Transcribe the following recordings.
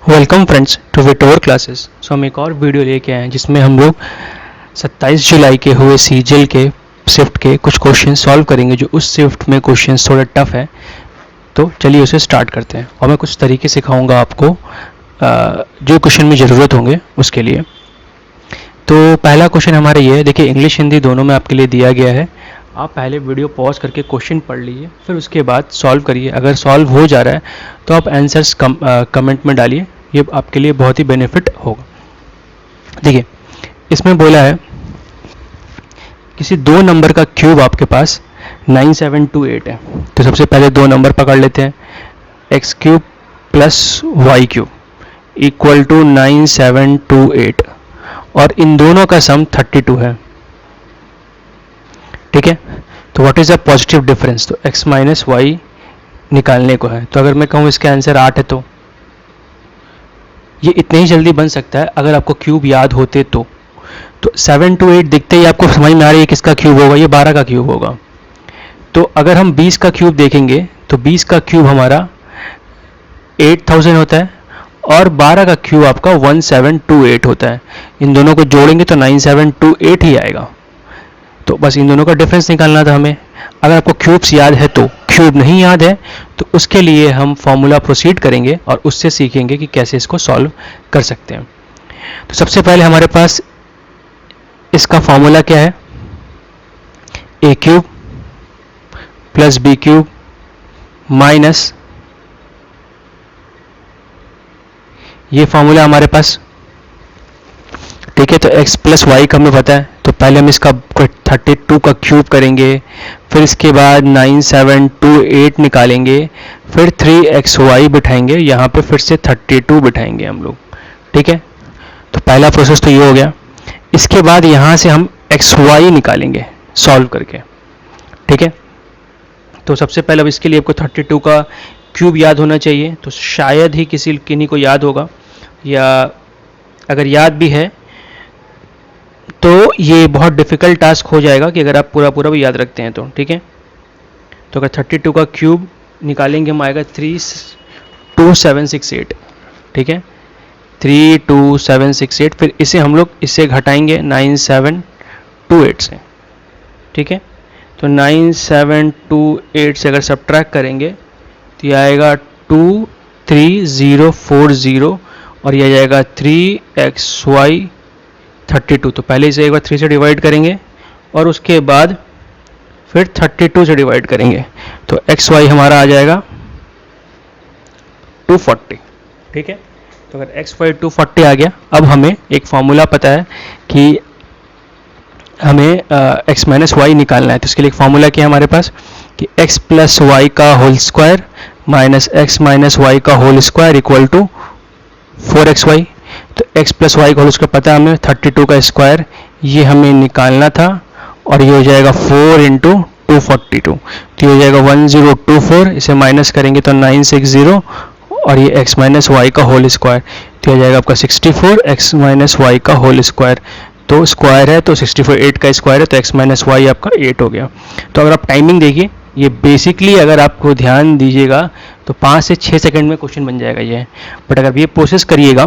Welcome friends to विटोर classes. हम एक और वीडियो लेके आए हैं जिसमें हम लोग 27 जुलाई के हुए सीजीएल के शिफ्ट के कुछ क्वेश्चन सॉल्व करेंगे। जो उस शिफ्ट में क्वेश्चन थोड़ा टफ है, तो चलिए उसे स्टार्ट करते हैं। और मैं कुछ तरीके सिखाऊंगा आपको जो क्वेश्चन में ज़रूरत होंगे उसके लिए। तो पहला क्वेश्चन हमारा ये है, देखिए इंग्लिश हिंदी दोनों में आपके लिए दिया गया है। आप पहले वीडियो पॉज करके क्वेश्चन पढ़ लीजिए, फिर उसके बाद सॉल्व करिए। अगर सॉल्व हो जा रहा है तो आप आंसर्स कमेंट में डालिए, ये आपके लिए बहुत ही बेनिफिट होगा। देखिए इसमें बोला है किसी दो नंबर का क्यूब आपके पास 9728 है। तो सबसे पहले दो नंबर पकड़ लेते हैं, X cube plus Y cube equal to 9728, और इन दोनों का सम 32 है। ठीक है, तो what is the positive difference? तो x माइनस वाई निकालने को है। तो अगर मैं कहूँ इसका आंसर 8 है, तो ये इतने ही जल्दी बन सकता है अगर आपको क्यूब याद होते तो 7 to 8 दिखते ही आपको समझ में आ रही है किसका क्यूब होगा, ये 12 का क्यूब होगा। तो अगर हम 20 का क्यूब देखेंगे तो 20 का क्यूब हमारा 8000 होता है और 12 का क्यूब आपका 1728 होता है। इन दोनों को जोड़ेंगे तो 9728 ही आएगा। तो बस इन दोनों का डिफरेंस निकालना था हमें। अगर आपको क्यूब्स याद है तो, क्यूब नहीं याद है तो उसके लिए हम फॉर्मूला प्रोसीड करेंगे और उससे सीखेंगे कि कैसे इसको सॉल्व कर सकते हैं। तो सबसे पहले हमारे पास इसका फॉर्मूला क्या है, A cube plus B cube minus, ये फॉर्मूला हमारे पास। ठीक है, तो x प्लस वाई का हमें पता है, तो पहले हम इसका 32 का क्यूब करेंगे, फिर इसके बाद 9728 निकालेंगे, फिर 3xy बिठाएंगे, यहाँ पे फिर से 32 बिठाएंगे हम लोग। ठीक है, तो पहला प्रोसेस तो ये हो गया। इसके बाद यहाँ से हम xy निकालेंगे सॉल्व करके। ठीक है, तो सबसे पहले अब इसके लिए आपको 32 का क्यूब याद होना चाहिए। तो शायद ही किन्हीं को याद होगा, या अगर याद भी है तो ये बहुत डिफ़िकल्ट टास्क हो जाएगा कि अगर आप पूरा भी याद रखते हैं तो। ठीक है, तो अगर 32 का क्यूब निकालेंगे हम आएगा 32768। ठीक है, 32768, फिर इसे हम लोग इससे घटाएंगे 9728 से। ठीक है, तो 9728 से अगर सब्ट्रैक्ट करेंगे तो ये आएगा 23040, और यह जाएगा 3xy 32। तो पहले इसे एक बार 3 से डिवाइड करेंगे और उसके बाद फिर 32 से डिवाइड करेंगे, तो xy हमारा आ जाएगा 240। ठीक है, तो अगर xy 240 आ गया, अब हमें एक फॉर्मूला पता है कि हमें x माइनस वाई निकालना है। तो इसके लिए एक फॉर्मूला क्या है हमारे पास कि x प्लस वाई का whole square minus x minus Y का whole square equal to 4xy। तो x प्लस वाई का होल स्क्वायर पता है हमें, 32 का स्क्वायर ये हमें निकालना था, और ये हो जाएगा 4 इंटू 242, तो ये हो जाएगा 1024। इसे माइनस करेंगे तो 960, और ये x माइनस वाई का होल स्क्वायर, तो ये हो जाएगा आपका 64 x माइनस वाई का होल स्क्वायर। तो स्क्वायर है तो 64 8 का स्क्वायर है, तो x माइनस वाई आपका 8 हो गया। तो अगर आप टाइमिंग देखिए, ये बेसिकली अगर आपको ध्यान दीजिएगा तो 5 से 6 सेकंड में क्वेश्चन बन जाएगा ये। बट अगर ये प्रोसेस करिएगा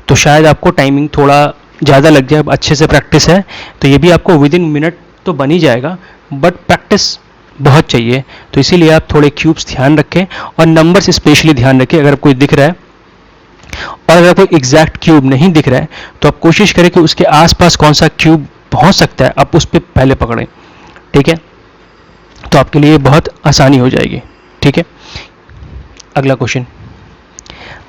तो शायद आपको टाइमिंग थोड़ा ज़्यादा लग जाए। अच्छे से प्रैक्टिस है तो ये भी आपको विद इन मिनट तो बन ही जाएगा, बट प्रैक्टिस बहुत चाहिए। तो इसीलिए आप थोड़े क्यूब्स ध्यान रखें और नंबर्स स्पेशली ध्यान रखें। अगर कोई दिख रहा है और अगर कोई एग्जैक्ट क्यूब नहीं दिख रहा है तो आप कोशिश करें कि उसके आसपास कौन सा क्यूब पहुंच सकता है, आप उस पर पहले पकड़ें। ठीक है, तो आपके लिए बहुत आसानी हो जाएगी। ठीक है, अगला क्वेश्चन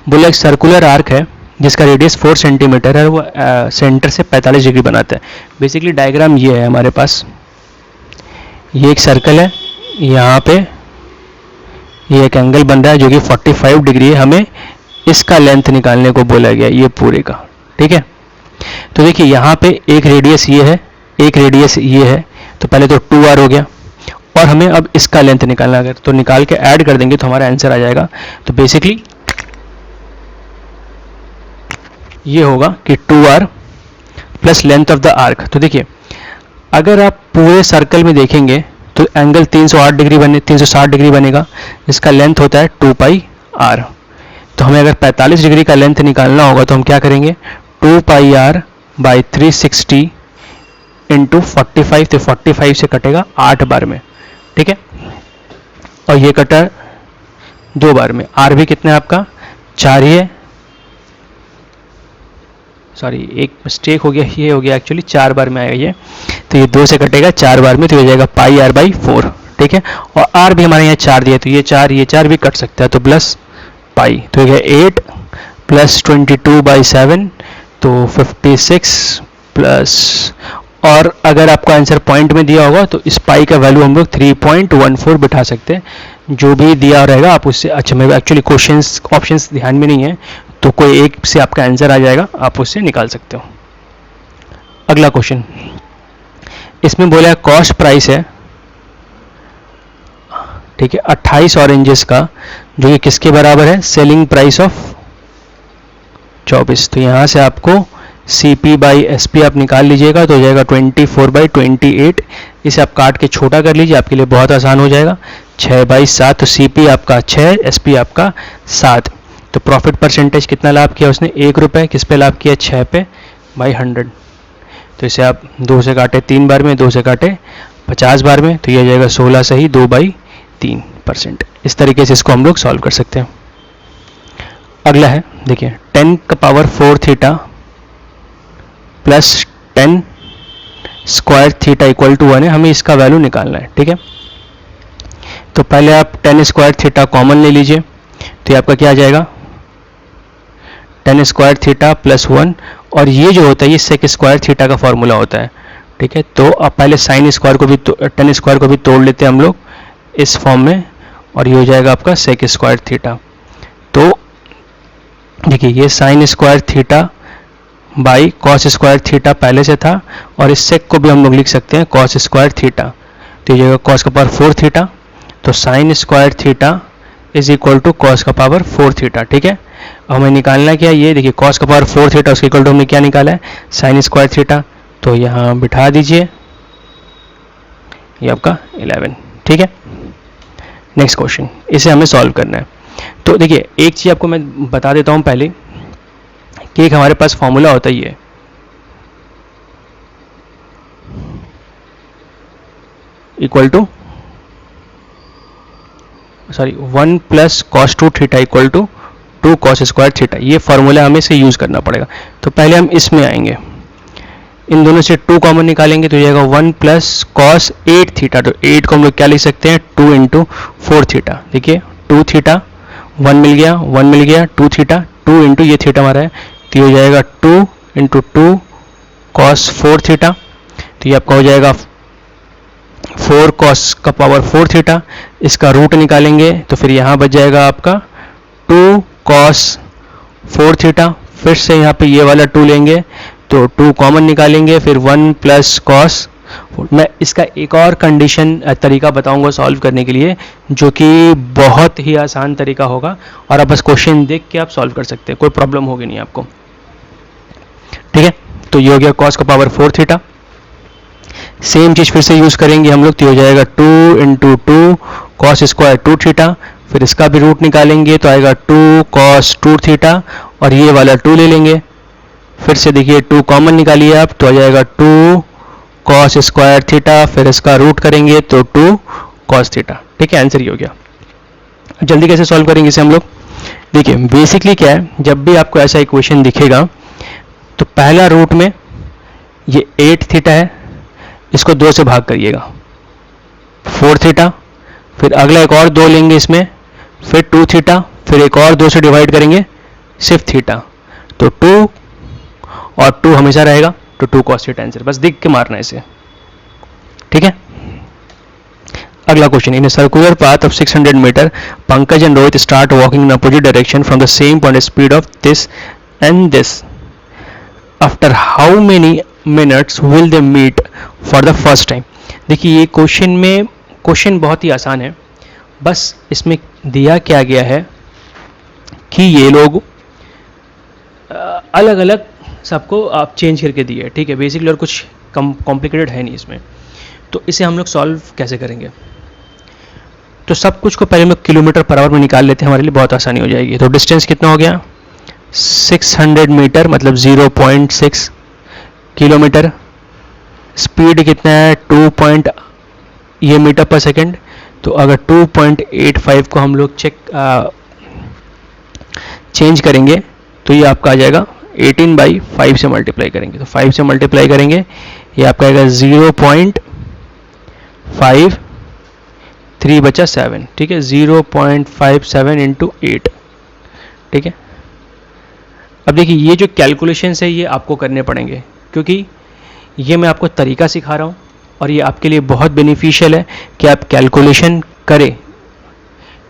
बोला एक सर्कुलर आर्क है जिसका रेडियस 4 सेंटीमीटर है, वो सेंटर से 45 डिग्री बनाता है। बेसिकली डायग्राम ये है हमारे पास, ये एक सर्कल है, यहाँ पे ये एक एंगल बन रहा है जो कि 45 डिग्री है। हमें इसका लेंथ निकालने को बोला गया, ये पूरे का। ठीक है, तो देखिए यहाँ पे एक रेडियस ये है, एक रेडियस ये है, तो पहले तो 2r हो गया, और हमें अब इसका लेंथ निकालना। अगर तो निकाल के ऐड कर देंगे तो हमारा आंसर आ जाएगा। तो बेसिकली ये होगा कि 2r plus length of the arc. तो देखिए अगर आप पूरे सर्कल में देखेंगे तो एंगल 360 डिग्री बनेगा, जिसका लेंथ होता है 2 पाई r। तो हमें अगर 45 डिग्री का लेंथ निकालना होगा तो हम क्या करेंगे, 2 पाई आर बाई 360 इंटू 45, तो 45 से कटेगा 8 बार में, ठीक है। और ये कटा 2 बार में, आर भी कितना है आपका 4 ही है, सॉरी एक मिस्टेक हो गया, ये हो गया एक्चुअली 4 बार में आएगा ये, तो ये 2 से कटेगा 4 बार में, तो ये हो जाएगा पाई आर बाई 4, ठीक है। और आर भी हमारे यहाँ 4 दिया, तो ये 4 भी कट सकता है, तो प्लस पाई, तो ये 8 प्लस 22 बाई 7, तो 56 प्लस, और अगर आपको आंसर पॉइंट में दिया होगा तो इस पाई का वैल्यू हम लोग 3.14 बिठा सकते हैं, जो भी दिया रहेगा आप उससे, अच्छा मैं एक्चुअली क्वेश्चंस ऑप्शंस ध्यान में नहीं है, तो कोई एक से आपका आंसर आ जाएगा, आप उससे निकाल सकते हो। अगला क्वेश्चन, इसमें बोला कॉस्ट प्राइस है, ठीक है, 28 ऑरेंजेस का, जो कि किसके बराबर है, सेलिंग प्राइस ऑफ 24, तो यहाँ से आपको CP बाई SP आप निकाल लीजिएगा, तो हो जाएगा 24 बाई 28, इसे आप काट के छोटा कर लीजिए, आपके लिए बहुत आसान हो जाएगा, 6 बाई 7, तो CP आपका 6, SP आपका 7, तो प्रॉफिट परसेंटेज कितना लाभ किया उसने, 1 रुपये, किस पे लाभ किया, 6 पे बाई 100, तो इसे आप 2 से काटे 3 बार में, 2 से काटे 50 बार में, तो ये जाएगा 16 सही 2 बाई 3%। इस तरीके से इसको हम लोग सॉल्व कर सकते हैं। अगला है देखिए 10 का power 4 theta plus 10 square theta equal to 1 है, हमें इसका वैल्यू निकालना है, ठीक है। तो पहले आप 10 स्क्वायर थीटा कॉमन ले लीजिए, तो ये आपका क्या आ जाएगा, 10 स्क्वायर थीटा प्लस 1, और ये जो होता है ये सेक स्क्वायर थीटा का फॉर्मूला होता है, ठीक है। तो अब पहले साइन स्क्वायर को भी 10 स्क्वायर को भी तोड़ लेते हैं हम लोग इस फॉर्म में, और ये हो जाएगा आपका सेक स्क्वायर थीटा। तो देखिए ये sign square theta by cos square theta पहले से था, और इस सेक को भी हम लोग लिख सकते हैं कॉस स्क्वायर थीटा, तो ये जाएगा कॉस का पावर 4 थीटा, तो sine square theta is equal to cos का पावर 4 थीटा, ठीक है। हमें निकालना क्या है, ये देखिए कॉस का पावर 4 थीटा उसके इक्वल टू हमने क्या निकाला है, साइन स्क्वायर थीटा, तो यहाँ बिठा दीजिए, ये आपका 11, ठीक है। नेक्स्ट क्वेश्चन, इसे हमें सॉल्व करना है। तो देखिए एक चीज़ आपको मैं बता देता हूँ पहले, कि एक हमारे पास फॉर्मूला होता ही है, equal to sorry 1 plus cos 2 theta equal to 2 cos square theta, ये फॉर्मूला हमें इसे यूज़ करना पड़ेगा। तो पहले हम इसमें आएंगे, इन दोनों से 2 कॉमन निकालेंगे, तो जाएगा 1 प्लस कॉस 8 थीटा, तो 8 को हम लोग क्या लिख सकते हैं, 2 इंटू 4 थीटा, देखिए 2 थीटा 1 मिल गया, 1 मिल गया, 2 थीटा 2 इंटू ये थीटा हमारा है, तो ये हो जाएगा 2 इंटू 2 कॉस 4 थीटा, तो ये आपका हो जाएगा 4 कॉस का पावर 4 थीटा, इसका रूट निकालेंगे तो फिर यहाँ बच जाएगा आपका 2 कॉस 4 थीटा, फिर से यहाँ पे ये वाला 2 लेंगे तो 2 कॉमन निकालेंगे, फिर 1 प्लस कॉस। मैं इसका एक और कंडीशन तरीका बताऊंगा सॉल्व करने के लिए, जो कि बहुत ही आसान तरीका होगा, और आप बस क्वेश्चन देख के आप सॉल्व कर सकते हैं, कोई प्रॉब्लम होगी नहीं आपको, ठीक है। तो ये हो गया कॉस का पावर 4 थीटा, सेम चीज़ फिर से यूज़ करेंगे हम लोग, तो हो जाएगा 2 इंटू 2 कॉस स्क्वायर 2 थीटा, फिर इसका भी रूट निकालेंगे तो आएगा 2 कॉस 2 थीटा, और ये वाला 2 ले लेंगे, फिर से देखिए 2 कॉमन निकालिए आप, तो आ जाएगा 2 कॉस स्क्वायर थीटा, फिर इसका रूट करेंगे तो 2 कॉस थीटा, ठीक है। आंसर ये हो गया। जल्दी कैसे सॉल्व करेंगे इसे हम लोग, देखिए बेसिकली क्या है, जब भी आपको ऐसा इक्वेशन दिखेगा तो पहला रूट में ये 8 थीटा है, इसको 2 से भाग करिएगा, 4 थीटा, फिर अगला एक और 2 लेंगे इसमें, फिर 2 थीटा, फिर एक और 2 से डिवाइड करेंगे सिर्फ थीटा, तो 2 और 2 हमेशा रहेगा, तो 2 कॉस थीटा आंसर, बस देख के मारना है इसे, ठीक है। अगला question, in circular path of 600 metre Pankaj and Rohit start walking in opposite direction from the same point speed of this and this, after how many minutes will they meet for the first time. देखिए ये question बहुत ही आसान है, बस इसमें दिया क्या गया है कि ये लोग अलग अलग सबको आप चेंज करके दिए, ठीक है, बेसिकली, और कुछ कॉम्प्लिकेटेड है नहीं इसमें। तो इसे हम लोग सॉल्व कैसे करेंगे, तो सब कुछ को पहले हम लोग किलोमीटर पर आवर में निकाल लेते हैं, हमारे लिए बहुत आसानी हो जाएगी। तो डिस्टेंस कितना हो गया 600 मीटर मतलब 0.6 किलोमीटर। स्पीड कितना है 2 ये मीटर पर सेकंड। तो अगर 2.85 को हम लोग चेंज करेंगे तो ये आपका आ जाएगा 18/5 से मल्टीप्लाई करेंगे, तो 5 से मल्टीप्लाई करेंगे ये आपका आएगा 0.5, 3 बचा 7, ठीक है 0.57 इंटू 8, ठीक है। अब देखिए ये जो कैलकुलेशंस है ये आपको करने पड़ेंगे, क्योंकि ये मैं आपको तरीका सिखा रहा हूँ और ये आपके लिए बहुत बेनिफिशियल है कि आप कैलकुलेशन करें,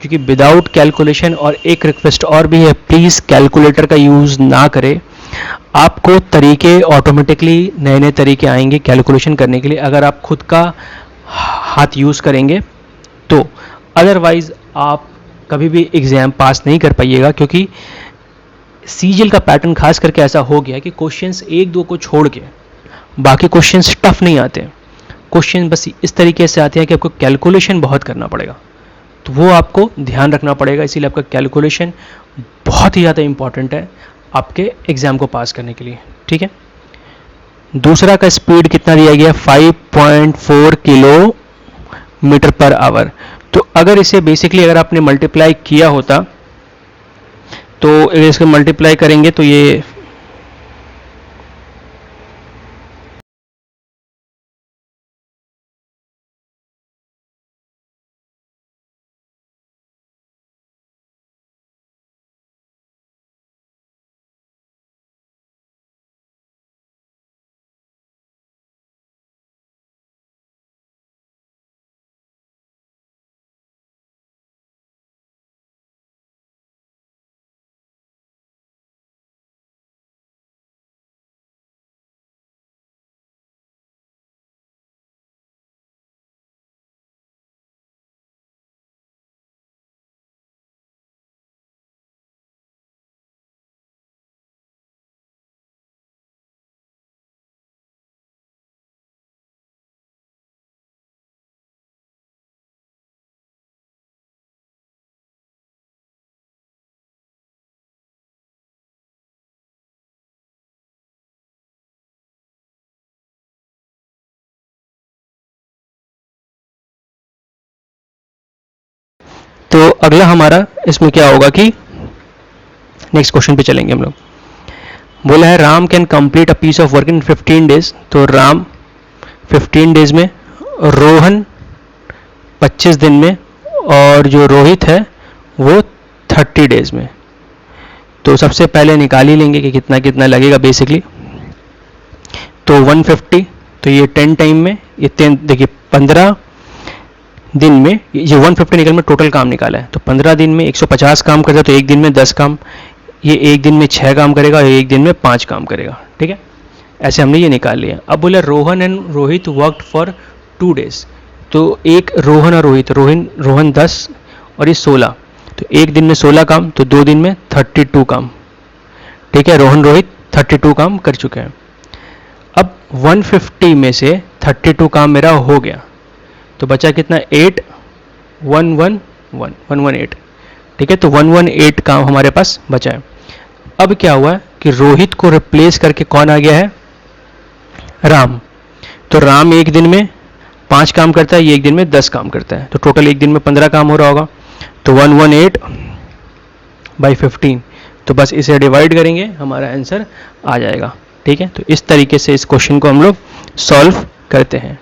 क्योंकि विदाउट कैलकुलेशन, और एक रिक्वेस्ट और भी है, प्लीज़ कैलकुलेटर का यूज़ ना करें। आपको तरीके ऑटोमेटिकली नए नए तरीके आएंगे कैलकुलेशन करने के लिए अगर आप खुद का हाथ यूज़ करेंगे तो, अदरवाइज़ आप कभी भी एग्ज़ाम पास नहीं कर पाइएगा, क्योंकि सीजीएल का पैटर्न खास करके ऐसा हो गया कि क्वेश्चंस एक दो को छोड़ के बाकी क्वेश्चंस टफ नहीं आते। क्वेश्चन बस इस तरीके से आते हैं कि आपको कैलकुलेशन बहुत करना पड़ेगा, तो वो आपको ध्यान रखना पड़ेगा। इसीलिए आपका कैलकुलेशन बहुत ही ज़्यादा इंपॉर्टेंट है आपके एग्ज़ाम को पास करने के लिए, ठीक है। दूसरा का स्पीड कितना दिया गया 5.4 किलोमीटर पर आवर। तो अगर इसे बेसिकली अगर आपने मल्टीप्लाई किया होता तो इसको मल्टीप्लाई करेंगे तो ये तो अगला हमारा इसमें क्या होगा कि नेक्स्ट क्वेश्चन पे चलेंगे हम लोग। बोला है Ram can complete a piece of work in 15 days. तो राम 15 डेज में, रोहन 25 दिन में, और जो रोहित है वो 30 डेज में। तो सबसे पहले निकाल ही लेंगे कि कितना कितना लगेगा बेसिकली। तो 150, तो ये 10 टाइम में, ये 10 देखिए 15 दिन में ये 150 निकल में टोटल काम निकाला है। तो 15 दिन में 150 काम करता है, तो एक दिन में 10 काम, ये एक दिन में 6 काम करेगा और एक दिन में 5 काम करेगा, ठीक है। ऐसे हमने ये निकाल लिया। अब बोला Rohan and Rohit worked for 2 days. तो एक रोहन और रोहित, रोहन 10 और ये 16, तो एक दिन में 16 काम, तो 2 दिन में 32 काम, ठीक है। रोहन रोहित 32 काम कर चुके हैं। अब 150 में से 32 काम मेरा हो गया, तो बचा कितना 8, 118, ठीक है। तो 118 काम हमारे पास बचा है। अब क्या हुआ कि रोहित को रिप्लेस करके कौन आ गया है, राम। तो राम एक दिन में 5 काम करता है, ये एक दिन में 10 काम करता है, तो टोटल एक दिन में 15 काम हो रहा होगा। तो 118/15, तो बस इसे डिवाइड करेंगे हमारा आंसर आ जाएगा, ठीक है। तो इस तरीके से इस क्वेश्चन को हम लोग सॉल्व करते हैं।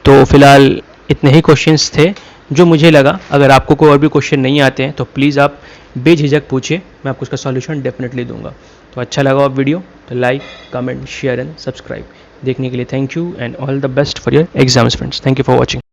तो फिलहाल इतने ही क्वेश्चंस थे जो मुझे लगा। अगर आपको कोई और भी क्वेश्चन नहीं आते हैं तो प्लीज़ आप बेझिझक पूछिए, मैं आपको उसका सॉल्यूशन डेफिनेटली दूंगा। तो अच्छा लगा आप वीडियो तो like, comment, share and subscribe. देखने के लिए thank you and all the best for your exams friends. Thank you for watching.